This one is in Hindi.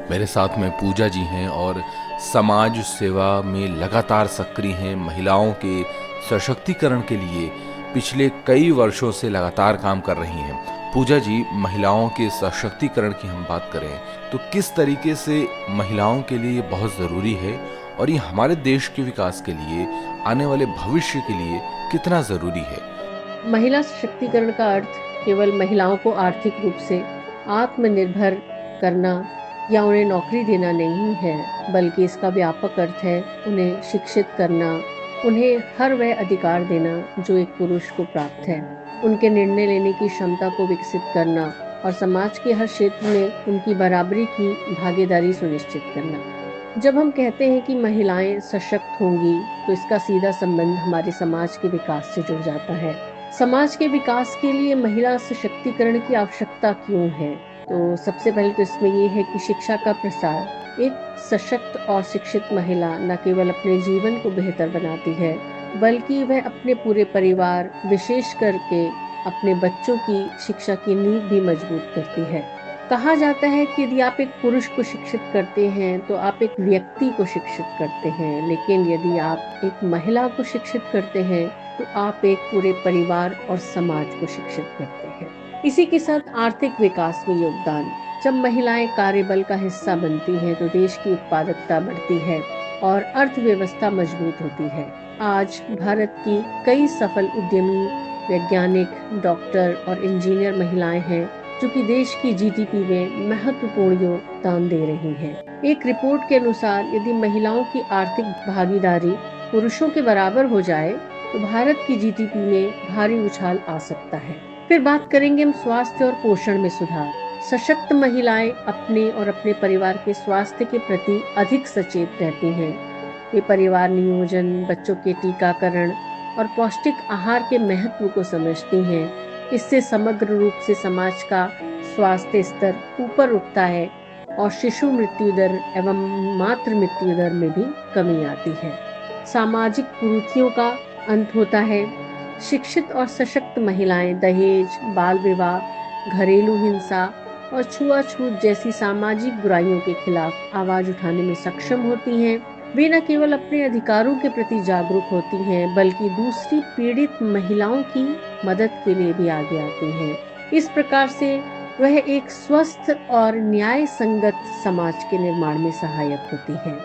मेरे साथ में पूजा जी हैं और समाज सेवा में लगातार सक्रिय हैं। महिलाओं के सशक्तिकरण के लिए पिछले कई वर्षों से लगातार काम कर रही हैं। पूजा जी, महिलाओं के सशक्तिकरण की हम बात करें तो किस तरीके से महिलाओं के लिए ये बहुत ज़रूरी है और ये हमारे देश के विकास के लिए, आने वाले भविष्य के लिए कितना ज़रूरी है? महिला सशक्तिकरण का अर्थ केवल महिलाओं को आर्थिक रूप से आत्मनिर्भर करना या उन्हें नौकरी देना नहीं है, बल्कि इसका व्यापक अर्थ है उन्हें शिक्षित करना, उन्हें हर वह अधिकार देना जो एक पुरुष को प्राप्त है, उनके निर्णय लेने की क्षमता को विकसित करना और समाज के हर क्षेत्र में उनकी बराबरी की भागीदारी सुनिश्चित करना। जब हम कहते हैं कि महिलाएं सशक्त होंगी, तो इसका सीधा संबंध हमारे समाज के विकास से जुड़ जाता है। समाज के विकास के लिए महिला सशक्तिकरण की आवश्यकता क्यों है? तो सबसे पहले तो इसमें ये है कि शिक्षा का प्रसार। एक सशक्त और शिक्षित महिला न केवल अपने जीवन को बेहतर बनाती है, बल्कि वह अपने पूरे परिवार, विशेष करके अपने बच्चों की शिक्षा की नींव भी मजबूत करती है। कहा जाता है कि यदि आप एक पुरुष को शिक्षित करते हैं, तो आप एक व्यक्ति को शिक्षित करते हैं, लेकिन यदि आप एक महिला को शिक्षित करते हैं, तो आप एक पूरे परिवार और समाज को शिक्षित करते हैं। इसी के साथ आर्थिक विकास में योगदान। जब महिलाएं कार्यबल का हिस्सा बनती हैं, तो देश की उत्पादकता बढ़ती है और अर्थव्यवस्था मजबूत होती है। आज भारत की कई सफल उद्यमी, वैज्ञानिक, डॉक्टर और इंजीनियर महिलाएं हैं, जो कि देश की जीडीपी में महत्वपूर्ण योगदान दे रही हैं। एक रिपोर्ट के अनुसार यदि महिलाओं की आर्थिक भागीदारी पुरुषों के बराबर हो जाए, तो भारत की जीडीपी में भारी उछाल आ सकता है। फिर बात करेंगे हम स्वास्थ्य और पोषण में सुधार। सशक्त महिलाएं अपने और अपने परिवार के स्वास्थ्य के प्रति अधिक सचेत रहती हैं। वे परिवार नियोजन, बच्चों के टीकाकरण और पौष्टिक आहार के महत्व को समझती हैं। इससे समग्र रूप से समाज का स्वास्थ्य स्तर ऊपर उठता है और शिशु मृत्यु दर एवं मातृ मृत्यु दर में भी कमी आती है। सामाजिक कुरीतियों का अंत होता है। शिक्षित और सशक्त महिलाएं दहेज, बाल विवाह, घरेलू हिंसा और छुआछूत जैसी सामाजिक बुराइयों के खिलाफ आवाज उठाने में सक्षम होती हैं। वे न केवल अपने अधिकारों के प्रति जागरूक होती हैं, बल्कि दूसरी पीड़ित महिलाओं की मदद के लिए भी आगे आती हैं। इस प्रकार से वह एक स्वस्थ और न्याय संगत समाज के निर्माण में सहायक होती है।